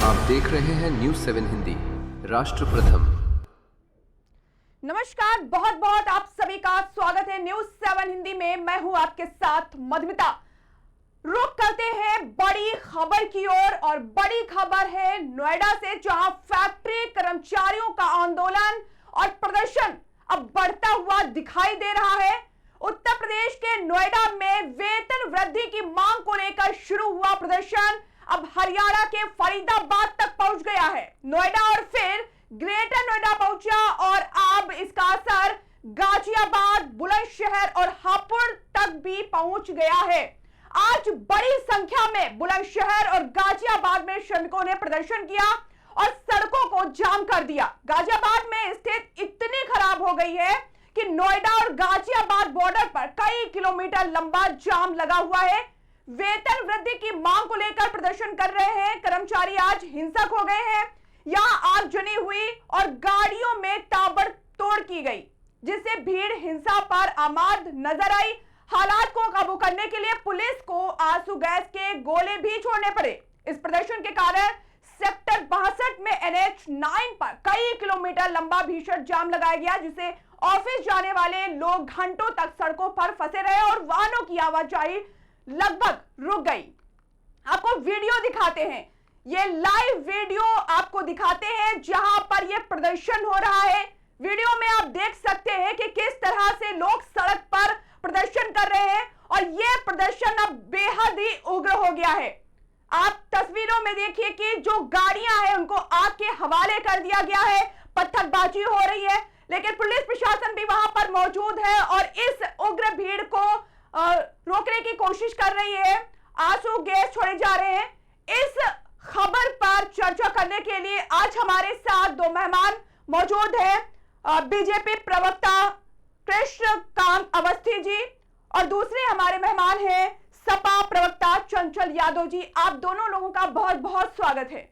आप देख रहे हैं न्यूज़ 7 हिंदी, राष्ट्र प्रथम। नमस्कार, बहुत बहुत आप सभी का स्वागत है न्यूज़ 7 हिंदी में। मैं हूं आपके साथ मधुमिता। रुख करते हैं बड़ी खबर की ओर और बड़ी खबर है नोएडा से, जहां फैक्ट्री कर्मचारियों का आंदोलन और प्रदर्शन अब बढ़ता हुआ दिखाई दे रहा है। उत्तर प्रदेश के नोएडा में वेतन वृद्धि की मांग को लेकर शुरू हुआ प्रदर्शन अब हरियाणा के फरीदाबाद तक पहुंच गया है। नोएडा और फिर ग्रेटर नोएडा पहुंचा और अब इसका असर गाजियाबाद, बुलंदशहर और हापुड़ तक भी पहुंच गया है। आज बड़ी संख्या में बुलंदशहर और गाजियाबाद में श्रमिकों ने प्रदर्शन किया और सड़कों को जाम कर दिया। गाजियाबाद में स्थिति इतनी खराब हो गई है कि नोएडा और गाजियाबाद बॉर्डर पर कई किलोमीटर लंबा जाम लगा हुआ है। वेतन वृद्धि की मांग को लेकर प्रदर्शन कर रहे हैं कर्मचारी आज हिंसक हो गए हैं। यहां आगजनी हुई और गाड़ियों में ताबड़तोड़ की गई, जिससे भीड़ हिंसा पर आमाद नजर आई। हालात को काबू करने के लिए पुलिस को आंसू गैस के गोले भी छोड़ने पड़े। इस प्रदर्शन के कारण सेक्टर 62 में NH9 पर कई किलोमीटर लंबा भीषण जाम लगाया गया, जिसे ऑफिस जाने वाले लोग घंटों तक सड़कों पर फंसे रहे और वाहनों की आवाजाही लगभग रुक गई। आपको वीडियो दिखाते हैं, ये लाइव वीडियो आपको दिखाते हैं जहां पर ये प्रदर्शन हो रहा है। वीडियो में आप देख सकते हैं कि किस तरह से लोग सड़क पर प्रदर्शन कर रहे हैं और ये प्रदर्शन अब बेहद ही उग्र हो गया है। आप तस्वीरों में देखिए कि जो गाड़ियां हैं उनको आग के हवाले कर दिया गया है, पत्थरबाजी हो रही है, लेकिन पुलिस प्रशासन भी वहां पर मौजूद है और इस उग्र भीड़ को रोकने की कोशिश कर रही है। आंसू गैस छोड़े जा रहे हैं। इस खबर पर चर्चा करने के लिए आज हमारे साथ दो मेहमान मौजूद हैं। बीजेपी प्रवक्ता कृष्णकांत अवस्थी जी और दूसरे हमारे मेहमान हैं सपा प्रवक्ता चंचल यादव जी। आप दोनों लोगों का बहुत बहुत स्वागत है।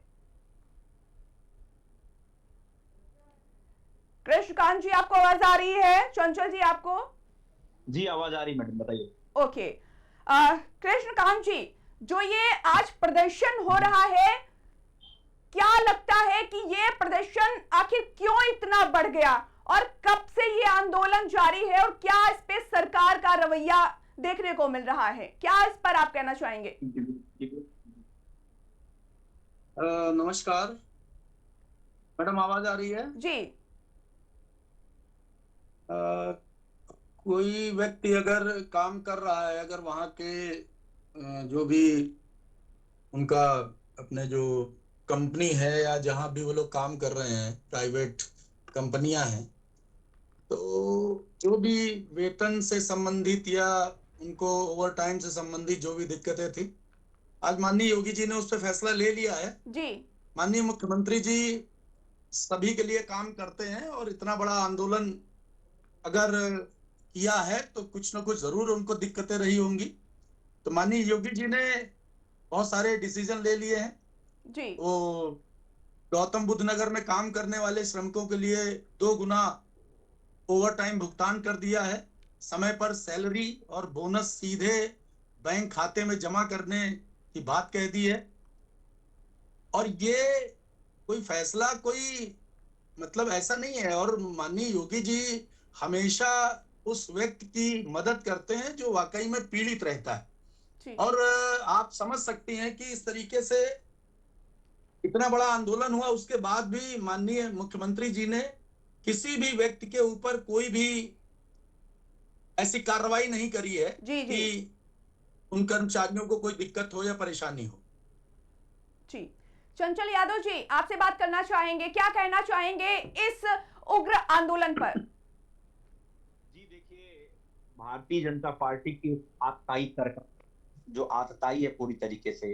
कृष्णकांत जी, आपको आवाज आ रही है? चंचल जी, आपको? जी आवाज आ रही मैडम, बताइए। ओके, कृष्णकांत जी, जो ये आज प्रदर्शन हो रहा है, क्या लगता है कि ये प्रदर्शन आखिर क्यों इतना बढ़ गया और कब से ये आंदोलन जारी है और क्या इस पे सरकार का रवैया देखने को मिल रहा है? क्या इस पर आप कहना चाहेंगे? नमस्कार मैडम, आवाज आ रही है? जी। कोई व्यक्ति अगर काम कर रहा है, अगर वहां के जो भी उनका अपने जो कंपनी है या जहां भी वो लोग काम कर रहे हैं, प्राइवेट कंपनियां हैं, तो जो भी वेतन से संबंधित या उनको ओवर टाइम से संबंधित जो भी दिक्कतें थी, आज माननीय योगी जी ने उस पर फैसला ले लिया है। जी। माननीय मुख्यमंत्री जी सभी के लिए काम करते हैं और इतना बड़ा आंदोलन अगर किया है तो कुछ ना कुछ जरूर उनको दिक्कतें रही होंगी। तो माननीय योगी जी ने बहुत सारे डिसीजन ले लिए हैं। जी। वो गौतम बुद्ध नगर में काम करने वाले श्रमिकों के लिए 2 गुना ओवर टाइम भुगतान कर दिया है। समय पर सैलरी और बोनस सीधे बैंक खाते में जमा करने की बात कह दी है। और ये कोई फैसला कोई मतलब ऐसा नहीं है। और माननीय योगी जी हमेशा उस व्यक्ति की मदद करते हैं जो वाकई में पीड़ित रहता है। और आप समझ सकती हैं कि इस तरीके से इतना बड़ा आंदोलन हुआ, उसके बाद भी माननीय मुख्यमंत्री जी ने किसी भी व्यक्ति के ऊपर कोई भी ऐसी कार्रवाई नहीं करी है कि उन कर्मचारियों को कोई दिक्कत हो या परेशानी हो। जी, चंचल यादव जी, आपसे बात करना चाहेंगे, क्या कहना चाहेंगे इस उग्र आंदोलन पर? जी देखिए, भारतीय जनता पार्टी की आतताई सरकार जो आतताई है पूरी तरीके से,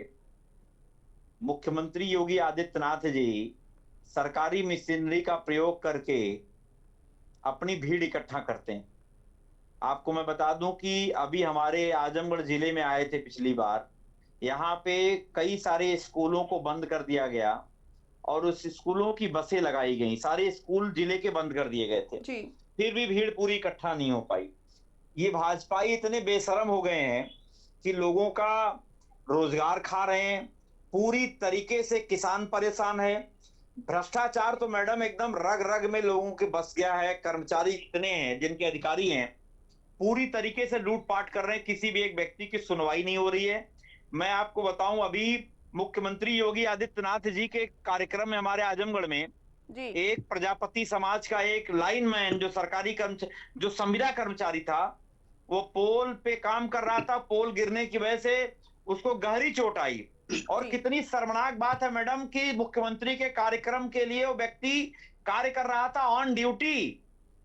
मुख्यमंत्री योगी आदित्यनाथ जी सरकारी मशीनरी का प्रयोग करके अपनी भीड़ इकट्ठा करते हैं। आपको मैं बता दूं कि अभी हमारे आजमगढ़ जिले में आए थे पिछली बार, यहाँ पे कई सारे स्कूलों को बंद कर दिया गया और उस स्कूलों की बसें लगाई गई, सारे स्कूल जिले के बंद कर दिए गए थे जी। फिर भी भीड़ पूरी इकट्ठा नहीं हो पाई। ये भाजपाई इतने बेशरम हो गए हैं कि लोगों का रोजगार खा रहे हैं, पूरी तरीके से किसान परेशान है। भ्रष्टाचार तो मैडम एकदम रग रग में लोगों के बस गया है। कर्मचारी इतने हैं, जिनके अधिकारी हैं, पूरी तरीके से लूटपाट कर रहे हैं। किसी भी एक व्यक्ति की सुनवाई नहीं हो रही है। मैं आपको बताऊं, अभी मुख्यमंत्री योगी आदित्यनाथ जी के कार्यक्रम में हमारे आजमगढ़ में जी एक प्रजापति समाज का एक लाइनमैन जो सरकारी जो संविदा कर्मचारी था, वो पोल पे काम कर रहा था। पोल गिरने की वजह से उसको गहरी चोट आई। और कितनी शर्मनाक बात है मैडम कि मुख्यमंत्री के कार्यक्रम के लिए वो व्यक्ति कार्य कर रहा था on duty,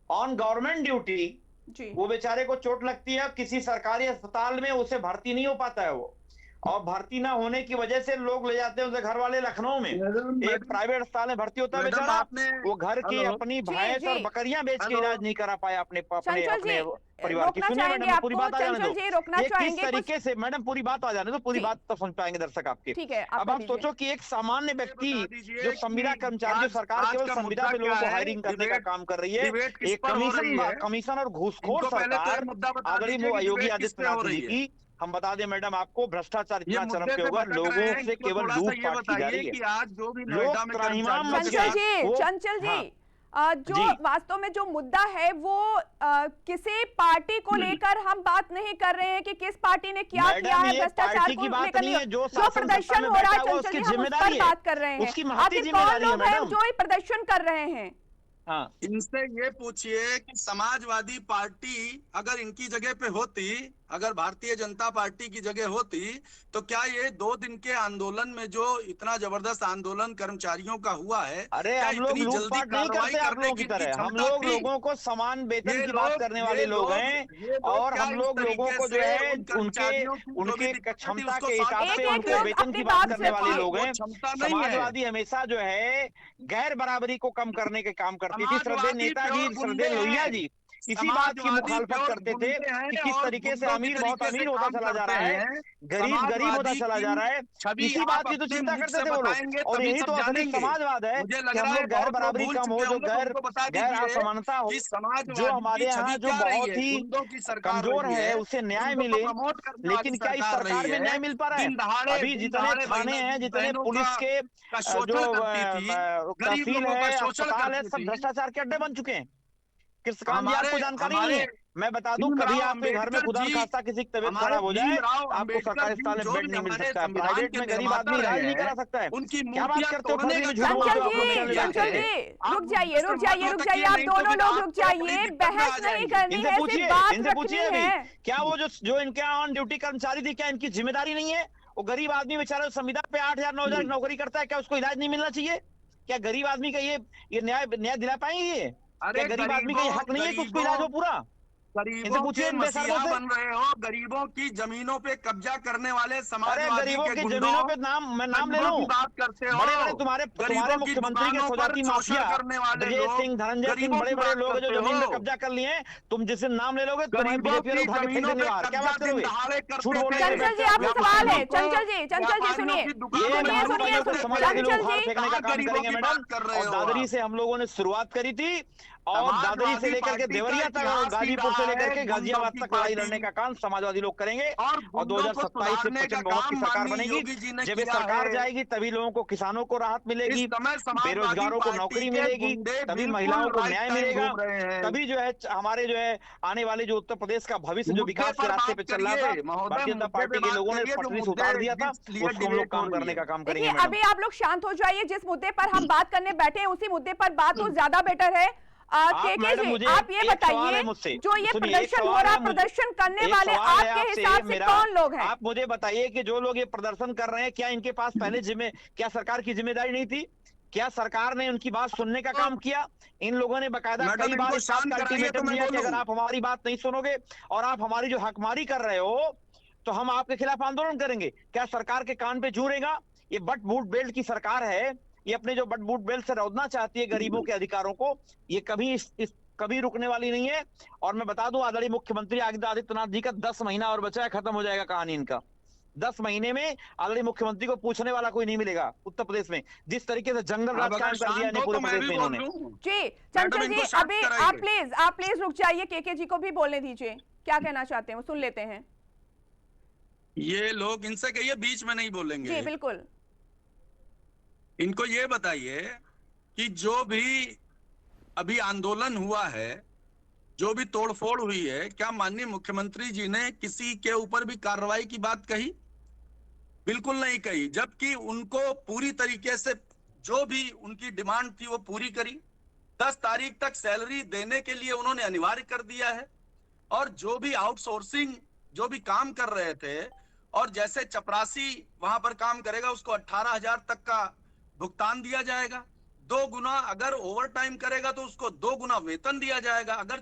on government duty. जी वो बेचारे को चोट लगती है, किसी सरकारी अस्पताल में उसे भर्ती नहीं हो पाता है वो, और भर्ती ना होने की वजह से लोग ले जाते हैं उसे घर वाले लखनऊ में एक प्राइवेट अस्पताल में भर्ती होता है बेचारा। वो घर की अपनी भैंस और बकरियां बेच के इलाज नहीं करा पाया अपने परिवार की। सुनिए मैडम, पूरी बात आ जाने दो। ये किस तरीके से, मैडम पूरी बात आ जाने दो, पूरी बात तो सुन पाएंगे दर्शक आपके। अब आप सोचो कि एक सामान्य व्यक्ति जो संविदा कर्मचारी, जो सरकार केवल संविदा पे लोगों को हायरिंग करने का काम कर रही है, एक कमीशन और घूसखोर सरकार आदरणीय योगी आदित्यनाथ जी की, हम बता दें मैडम आपको, भ्रष्टाचार इतना चरम पे होगा, लोगों से केवल लूटपाट की जा रही है। लोग त्राहिमाम मच गए। चंचल जी, जो वास्तव में जो मुद्दा है वो किसी पार्टी को लेकर हम बात नहीं कर रहे हैं कि किस पार्टी ने क्या किया है, भ्रष्टाचार को लेकर नहीं, जो प्रदर्शन हो रहा है चंचल जी, हम उस पर बात कर रहे हैं। आखिर कौन लोग हैं जो प्रदर्शन कर रहे हैं? हाँ, इनसे ये पूछिए कि समाजवादी पार्टी अगर इनकी जगह पे होती, अगर भारतीय जनता पार्टी की जगह होती, तो क्या ये 2 दिन के आंदोलन में जो इतना जबरदस्त आंदोलन कर्मचारियों का हुआ है, अरे हम लोग लूटपाट नहीं करते आप लोगों की तरह। हम लोग लोगों को समान वेतन की बात करने वाले लोग हैं, और हम लोग लोगों को जो है उनके क्षमता के हिसाब से उनके वेतन की बात करने वाले लोग हैं। समाजवादी हमेशा जो है गैर बराबरी को कम करने के काम करती थी। श्रद्धेय नेताजी, श्रद्धेय लोहिया जी इसी बात की मुखालफत करते थे कि किस तरीके से अमीर बहुत अमीर होता चला जा रहा है, गरीब गरीब होता चला जा रहा है। इसी बात की तो चिंता करते थे वो लोग, और यही तो असली समाजवाद है कि हम लोग गैर बराबरी कम हो, जो गैर असमानता हो, जो हमारे यहाँ जो बहुत ही कमजोर है उसे न्याय मिले। लेकिन क्या इस सरकार में न्याय मिल पा रहा है? अभी जितने थाने हैं, जितने पुलिस के जो तहसील है, अस्पताल है, सब भ्रष्टाचार के अड्डे बन चुके हैं। किस काम की आपको जानकारी नहीं है? मैं बता दूं, कभी आपके घर में खुदा खासा किसी की तबीयत खराब हो जाए, आपको सरकारी अस्पताल में बेड नहीं मिल सकता है, प्राइवेट में गरीब आदमी इलाज नहीं करा सकता है। क्या बात करते हो? चंचल जी रुक जाइए, आप दोनों लोग रुक जाइए, बहस नहीं करनी है, सिर्फ बात रखनी है। क्या वो जो इनके ऑन ड्यूटी कर्मचारी थी, क्या इनकी जिम्मेदारी नहीं है? वो गरीब आदमी बेचारा संविदा पे 8,000 9,000 नौकरी करता है, क्या उसको इलाज नहीं मिलना चाहिए? क्या गरीब आदमी का ये न्याय दिला पाएंगे? क्या गरीब आदमी का ये हक नहीं है कि उसको इलाज हो पूरा? गरीबों के मसीहा बन रहे हो, गरीबों की जमीनों पे कब्जा करने वाले समाजवादी गरीबों की जमीनों पे मैं नाम ले लूं, बात करते हो। बड़े तुम्हारे मुख्यमंत्री के स्वजाती माफिया विजय सिंह, धनंजय सिंह, बड़े बड़े लोग जो जमीन पे कब्जा कर लिए हैं, तुम जिसे नाम ले लोगे तुम्हारे बीजेपी वाले उठा के फेंक देंगे बाहर। क्या बात करोगे? झूठ बोल रहे हैं। चंचल जी आपसे सवाल है, चंचल जी सुनिए, समाजवादी लोग बाहर फेंकने का काम करेंगे मैडम। और दादरी से हम लोगों ने शुरुआत करी थी, और दादरी से लेकर के देवरिया तक, गाजीपुर से लेकर के गाजियाबाद तक लड़ाई लड़ने का काम समाजवादी लोग करेंगे। और 2027 से प्रचंड बहुमत की सरकार बनेगी। जब ये सरकार जाएगी तभी लोगों को, किसानों को राहत मिलेगी, बेरोजगारों को नौकरी मिलेगी, तभी महिलाओं को न्याय मिलेगा, तभी जो है हमारे जो है आने वाले जो उत्तर प्रदेश का भविष्य जो विकास के रास्ते पे चल रहा था, भारतीय जनता पार्टी के लोगों ने पटरी से उतार दिया था, उसको हम लोग काम करने का काम करेंगे। अभी आप लोग शांत हो जाइए, जिस मुद्दे पर हम बात करने बैठे हैं उसी मुद्दे पर बात हो ज्यादा बेटर है। जी, आप ये बताइए, जो ये प्रदर्शन हो रहा, प्रदर्शन करने वाले आपके हिसाब से कौन लोग हैं? आप मुझे बताइए कि जो लोग ये प्रदर्शन कर रहे हैं, क्या इनके पास पहले क्या सरकार की जिम्मेदारी नहीं थी? क्या सरकार ने उनकी बात सुनने का काम किया? इन लोगों ने बकायदा कई बार इस बात का अल्टीमेटम दिया कि अगर आप हमारी बात नहीं सुनोगे और आप हमारी जो हकमारी कर रहे हो तो हम आपके खिलाफ आंदोलन करेंगे। क्या सरकार के कान पे जूरेगा? ये बट बूट बेल्ट की सरकार है, ये अपने जो बट बूट बेल्ट से रोकना चाहती है गरीबों के अधिकारों को, ये कभी रुकने वाली नहीं है। और मैं बता दूं, आदरणीय मुख्यमंत्री आदित्यनाथ जी का 10 महीना और बचा है, खत्म हो जाएगा कहानी इनका। 10 महीने में आदरणीय मुख्यमंत्री को पूछने वाला कोई नहीं मिलेगा उत्तर प्रदेश में। जिस तरीके से जंगल राज कायम कर दिया पूरे प्रदेश में इन्होंने। जी चंचल जी, अभी आप प्लीज रुक जाइए, केके जी को भी बोलने दीजिए, क्या कहना चाहते हैं वो सुन लेते हैं। ये लोग इनसे कहिए बीच में नहीं बोलेंगे। जी बिल्कुल। इनको ये बताइए कि जो भी अभी आंदोलन हुआ है, जो भी तोड़फोड़ हुई है, क्या माननीय मुख्यमंत्री जी ने किसी के ऊपर भी कार्रवाई की बात कही? बिल्कुल नहीं कही, जबकि उनको पूरी तरीके से जो भी उनकी डिमांड थी वो पूरी करी। 10 तारीख तक सैलरी देने के लिए उन्होंने अनिवार्य कर दिया है। और जो भी आउटसोर्सिंग जो भी काम कर रहे थे, और जैसे चपरासी वहां पर काम करेगा उसको 18,000 तक का भुगतान दिया जाएगा। 2 गुना अगर ओवर टाइम करेगा तो उसको 2 गुना वेतन दिया जाएगा। अगर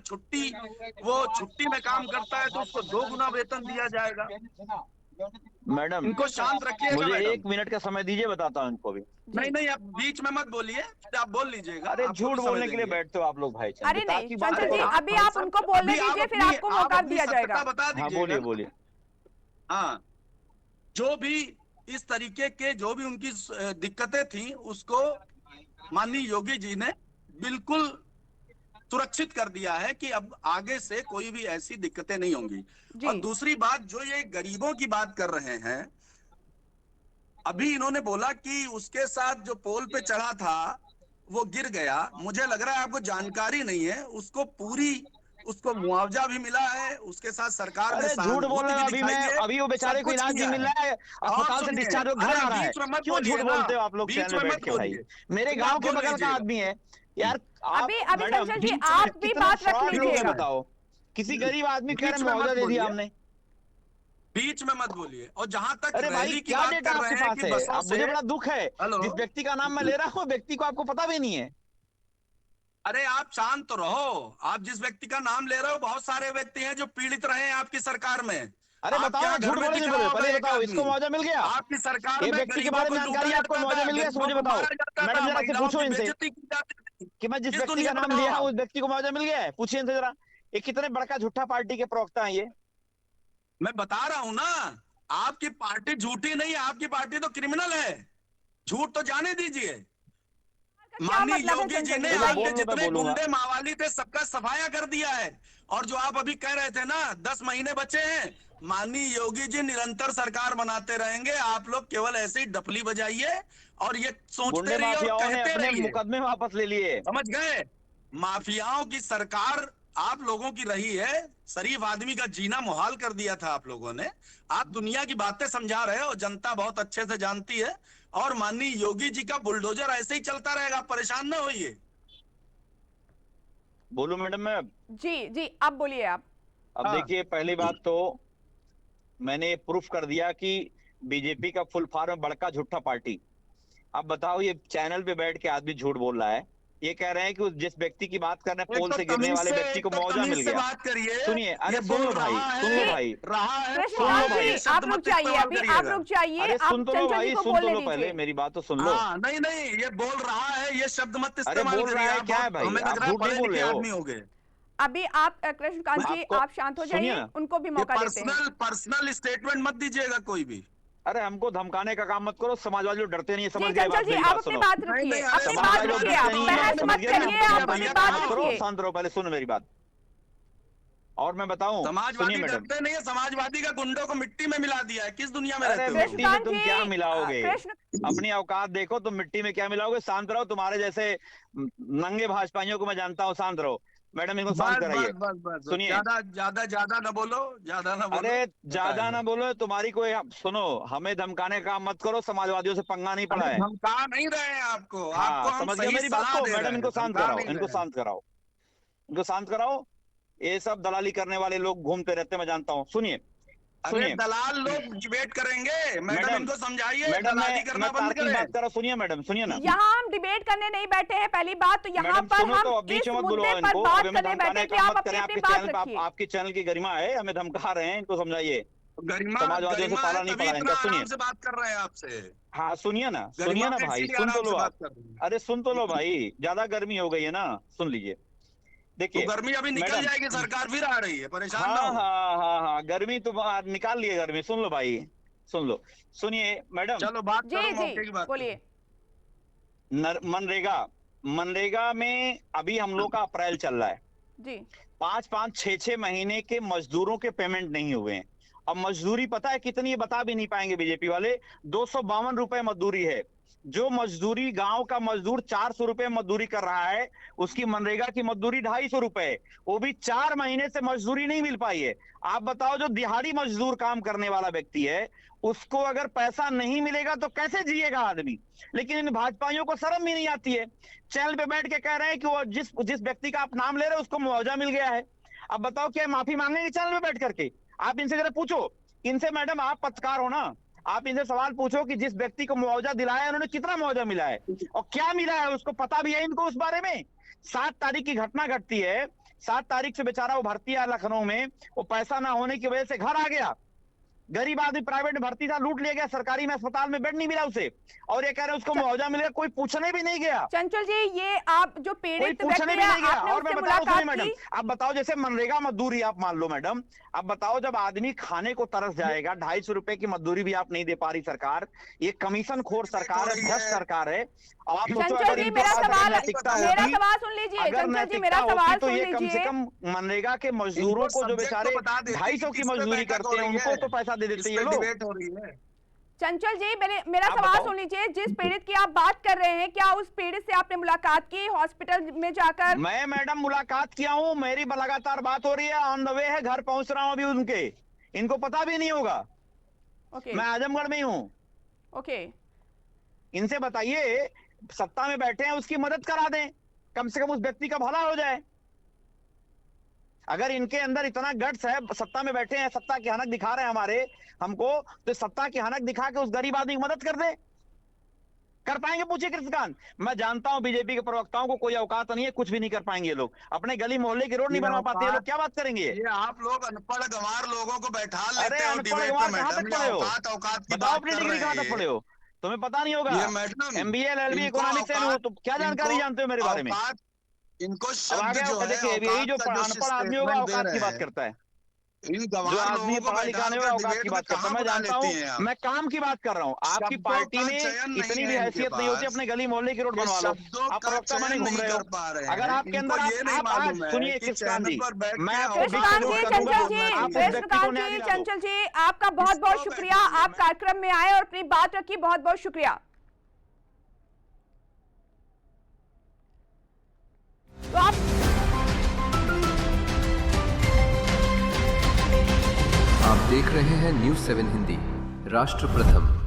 वो छुट्टी में काम करता है तो उसको 2 गुना वेतन दिया जाएगा। मैडम इनको शांत रखिएगा। मुझे मैडम 1 मिनट का समय दीजिए, बताता हूँ इनको भी। नहीं, आप बीच में मत बोलिए, आप बोल लीजिएगा। अरे आपको झूठ भी समय बोलने के लिए देंगे। बैठते हो आप लोग भाई। अरे नहीं ताकि चंचल जी, बात- अभी आप उनको बोलने अभी आप दीजिए, फिर अपनी- आपको आप मौका अपनी दिया सत्यता जाएगा। बता हाँ दीजिएगा। बोलिए बोलिए। हाँ, जो भी इस तरीके के जो भी उनकी दिक्कतें थी उसको माननीय योगी जी ने बिल्कुल सुरक्षित कर दिया है कि अब आगे से कोई भी ऐसी दिक्कतें नहीं होंगी। जी। और दूसरी बात, जो ये गरीबों की बात कर रहे हैं, अभी इन्होंने बोला कि उसके साथ जो पोल पे चढ़ा था वो गिर गया। मुझे लग रहा है आपको जानकारी नहीं है। उसको मुआवजा भी मिला है, उसके साथ सरकार ने अरे झूठ बोल सहानुभूति रहे भी हो। अभी दिखाई है, अभी वो बेचारे सब को कुछ इलाज नहीं किया मिल है। रहा है, और अस्पताल से सुनिए, डिस्चार्ज हो घर अरे आ रहा है। बीच में मत क्यों झूठ बोलिए ना, बोलते हो आप लोग बीच चैनल में में बैठ मत के भाई? बोलिए। मेरे तो गांव आप के बोल बगल का लीजिएगा। आदमी है यार। आप अभी मैडम चंचल जी, बीच में आप भी कितना बात रख फ्रॉड लोग हैं लीजिएगा। बताओ। किसी गरीब आदमी कह बीच रहे में मुआवजा मत दे दिया बोलिए। हमने। बीच में मत बोलिए। और जहां तक अरे भाई रैली की क्या बात डेटा कर आपके रहे हैं पास कि है? बसों अब से, मुझे बड़ा दुख है, हेलो, जिस व्यक्ति का नाम मैं ले रहा हूँ व्यक्ति को आपको पता भी नहीं है। अरे आप शांत तो रहो। आप जिस व्यक्ति का नाम ले रहे हो, बहुत सारे व्यक्ति हैं जो पीड़ित रहे हैं आपकी सरकार में। अरे आपके बताओ ना, यहाँ घर झूठ में बोले दिख नहीं रहा बोले, होगा पहले एक बताओ आदमी। इसको मुआवजा मिल गया? आपकी सरकार ये में व्यक्ति के गरीबों बारे को में लूटा जानकारी है आपको? जाता मुआवजा था, मिल गया इसको गरीबों मुझे को बताओ। मारा जाता मैडम था, जरा से महिलाओं पूछो की इनसे बेइज्जती की जाती थी। कि मैं जिस किस व्यक्ति दुनिया का में नाम लिया रहो हूँ आप? उस व्यक्ति को मुआवजा मिल गया है? पूछिए इनसे जरा। ये कितने बड़का झूठा पार्टी के प्रवक्ता हैं ये। मैं बता रहा हूं ना, आपकी पार्टी झूठी नहीं है, आपकी पार्टी तो क्रिमिनल है। झूठ तो जाने दीजिए। क्या माननीय मतलब है योगी जी चंचल ने जी, देखो आपके बोल बताइए। लो मैं जितने बोलूंगा। गुंडे मावाली थे सबका सफाया कर दिया है। और जो आप अभी कह रहे थे ना 10 महीने बचे हैं, माननीय योगी जी निरंतर सरकार बनाते रहेंगे। आप लोग केवल ऐसे ही डफली बजाइए और ये सोचते गुंडे रहिए और माफियाओं ने कहते अपने रहिए। मुकदमे वापस ले लिए। समझ गए? माफियाओं की सरकार आप लोगों की रही है। शरीफ आदमी का जीना मुहाल कर दिया था आप लोगों ने। आप दुनिया की बातें समझा रहे हो, जनता बहुत अच्छे से जानती है। और माननीय योगी जी का बुलडोजर ऐसे ही चलता रहेगा, आप परेशान ना होइए। बोलूं मैडम मैं? जी जी, अब बोलिए आप। अब हाँ। देखिए, पहली बात तो मैंने प्रूफ कर दिया कि बीजेपी का फुल फॉर्म बड़का झूठा पार्टी। अब बताओ, ये चैनल पे बैठ के आदमी झूठ बोल रहा है। ये कह रहे हैं कि जिस व्यक्ति की बात कर रहे हैं पोल से गिरने वाले व्यक्ति को मुआवजा मिल गया। बात करिए। सुनिए, अरे ये सुन लो बोल भाई, रहा सुन लो है, भाई। रहा है, कृष्णकांत भाई, जी, आप रुक जाइए, अभी आप रुक जाइए, अरे आप सुन तो लो चंचल भाई, जी को सुन तो बोलने लो पहले, दीजिए। मेरी बात तो सुन लो। हाँ, नहीं, ये बोल रहा है, ये शब्द मत अरे इस्तेमाल बोल करिए। रहा है आप क्या है बहुत- भाई? हमें लग आप रहा है झूठ नहीं पढ़े बोल लिखे रहे हो। आदमी हो गए। अभी आप कृष्णकांत जी, आपको- आप शांत हो सुनिए जाइए, ना। उनको भी ये मौका देते हैं। पर्सनल स्टेटमेंट मत दीजिएगा कोई भी। अरे हमको धमकाने का काम मत करो। समाजवादी लोग डरते नहीं है, जी समझ गए चंचल बात? जी, मेरी आप बात अपनी सुनो। बात नहीं, रखिए, नहीं, अपनी अरे बात समाजवादी लोग रखिए, डरते आप नहीं है, बहस समझ मत गए ना? करिए, भैया, आप अपनी भैया, बात शांत करो, रखिए। शांत रहो, पहले सुनो मेरी बात। और मैं बताऊं, सुनिए समाजवादी मैडम। डरते नहीं है। समाजवादी का गुंडों को मिट्टी में मिला दिया है। किस दुनिया में अरे रहते हो? मिट्टी में कृष्णकांत तुम जी, क्या मिलाओगे? कृष्ण अपनी औकात देखो, तुम मिट्टी में क्या मिलाओगे? शांत रहो, तुम्हारे जैसे नंगे भाजपाइयों को मैं जानता हूँ। शांत रहो मैडम, इनको शांत कराइए। बस सुनिए, ज्यादा ना बोलो, ज्यादा ना बोलो। अरे ज्यादा बताइए। ना बोलो, तुम्हारी कोई सुनो, हमें धमकाने का काम मत करो। समाजवादियों से पंगा नहीं पड़ा अरे है। धमका नहीं रहे हैं आपको, आपको हाँ हम समझ गए सही मेरी बात सलाह को? दे रहे मैडम हैं, इनको शांत धमका कराओ, नहीं इनको रहे हैं। शांत कराओ, इनको शांत कराओ। ये सब दलाली करने वाले लोग घूमते रहते, मैं जानता हूँ। सुनिए अरे सुनिए दलाल लोग डिबेट करेंगे। मैडम मैडम, इनको समझाइए, मैडम दलाली करना मैं बंद तार्किक करें। बात कर रहा हूँ। सुनिए मैडम, सुनिए ना। यहाँ हम डिबेट करने नहीं बैठे हैं, पहली बात तो यहाँ मैडम पर सुनो हम तो, अब बीच इस में मत मुद्दे बुलवाओ पर इनको। बात अभी हमें करने बैठे धमकाने हैं कि का आप मत अपनी करें। अपनी आपके बात चैनल पे रखिए। आपके चैनल की गरिमा है, हमें धमका रहे हैं, इनको समझाइए। गरिमा समाजवादियों से गरिमा पाला है, नहीं तभी पड़ा इतना इनका। सुनिए, आराम से बात कर रहे हैं आपसे। हाँ सुनिए ना, सुनिए गरिमा ना है, भाई, इसीलिए सुन तो आराम लो से आप। बात कर रहे हैं। अरे सुन तो लो भाई, ज्यादा गर्मी हो गई है ना, सुन लीजिए। तो देखिए गर्मी अभी निकल मैडम, जाएगी, सरकार फिर आ रही है, परेशान ना हाँ हो। हाँ हाँ हाँ, गर्मी तो निकाल लिए गर्मी। सुन लो भाई, सुन लो। सुनिए मैडम, चलो बात करो, जी मौके की बात बोलिए। करो। मनरेगा में अभी हम लोग का अप्रैल चल रहा है। जी 5-5, 6-6 महीने के मजदूरों के पेमेंट नहीं हुए हैं। अब मजदूरी पता है कितनी है, बता भी नहीं पाएंगे बीजेपी वाले। 252 रुपए मजदूरी है। जो मजदूरी गांव का मजदूर 400 रुपए मजदूरी कर रहा है, उसकी मनरेगा की मजदूरी 250 रुपए, वो भी 4 महीने से मजदूरी नहीं मिल पाई है। आप बताओ, जो दिहाड़ी मजदूर काम करने वाला व्यक्ति है, उसको अगर पैसा नहीं मिलेगा तो कैसे जिएगा आदमी। लेकिन इन भाजपाइयों को शर्म भी नहीं आती है, चैनल पे बैठ के कह रहे हैं कि वो जिस व्यक्ति का आप नाम ले रहे हो उसको मुआवजा मिल गया है। अब बताओ, क्या माफी मांगेंगे चैनल पे बैठ करके? आप इनसे जरा पूछो, इनसे मैडम आप पत्रकार हो ना, आप इनसे सवाल पूछो कि जिस व्यक्ति को मुआवजा दिलाया उन्होंने कितना मुआवजा मिला है और क्या मिला है, उसको पता भी है इनको उस बारे में? 7 तारीख की घटना घटती है, 7 तारीख से बेचारा वो भर्ती है लखनऊ में, वो पैसा ना होने की वजह से घर आ गया। गरीब आदमी प्राइवेट में भर्ती था, लूट लिया गया, सरकारी में अस्पताल में बेड नहीं मिला उसे, और ये कह रहे हैं उसको मुआवजा मिलेगा। कोई पूछने भी नहीं गया। चंचल जी, ये आप जो पीड़ित पूछने भी नहीं गया। और मैं बताऊं मैडम, की, आप बताओ, जैसे मनरेगा मजदूरी आप मान लो मैडम, अब बताओ जब आदमी खाने को तरस जाएगा, 250 रुपए की मजदूरी भी आप नहीं दे पा रही सरकार, ये कमीशन खोर सरकार है, भ्रष्ट सरकार है। अब आप सोचो, चंचल जी मेरा सवाल सुन लीजिए, अगर चंचल जी मेरा सवाल तो सुन ये कम से लीजिए। कम मनरेगा के मजदूरों को जो बेचारे 250 की मजदूरी करते हैं उनको तो पैसा दे देते ये लोग। चंचल जी मेरा सवाल सुन लीजिए, जिस पीड़ित की आप बात कर रहे हैं, क्या उस पीड़ित से आपने मुलाकात की हॉस्पिटल में जाकर? मैं मैडम मुलाकात किया हूँ, मेरी लगातार बात हो रही है, ऑन द वे है, घर पहुंच रहा हूँ अभी उनके, इनको पता भी नहीं होगा। मैं आजमगढ़ में ही हूँ। ओके, इनसे बताइए, सत्ता में बैठे हैं उसकी मदद करा दें, कम से कम उस व्यक्ति का भला हो जाए। अगर इनके अंदर इतना गट्स है, सत्ता में बैठे हैं, सत्ता की हनक दिखा रहे हैं हमारे हमको, तो सत्ता की हनक दिखा के उस गरीब आदमी की मदद कर दे। कर पाएंगे? पूछिए कृष्णकांत। मैं जानता हूं बीजेपी के प्रवक्ताओं को कोई औकात नहीं है, कुछ भी नहीं कर पाएंगे ये लोग। अपने गली मोहल्ले की रोड नहीं बनवा पाते ये लोग, क्या बात करेंगे? ये आप लोग अनपढ़ गंवार लोगों को बैठा लेते अरे हो अनपढ़ गंवार कहां तक पढ़े हो? बताओ अपनी डिग्री कहां तक पढ़े हो? तुम्हें पता नहीं होगा? MBA LLB इकोनॉमिक्स से हो तो क्या जानकारी जानते हो मेरे बारे में? इनको शब्द जो है, यही जो अनपढ़ आदमी होगा औकात की बात करता है, जो आदमी पढ़ा लिखा नहीं होगा औकात की बात करता है। मैं जानता हूँ, मैं काम की बात कर रहा हूँ। आपकी पार्टी में इतनी भी हैसियत नहीं होती, अपने गली मोहल्ले की रोड बनवा लो। आप प्रवक्ता बने घूम रहे हो। अगर आपके अंदर आप सुनिए कृष्णकांत जी, मैं आपको चंचल जी आपका बहुत बहुत शुक्रिया, आप कार्यक्रम में आए और अपनी बात रखी, बहुत बहुत शुक्रिया। तो आप देख रहे हैं न्यूज़ 7 हिंदी, राष्ट्र प्रथम।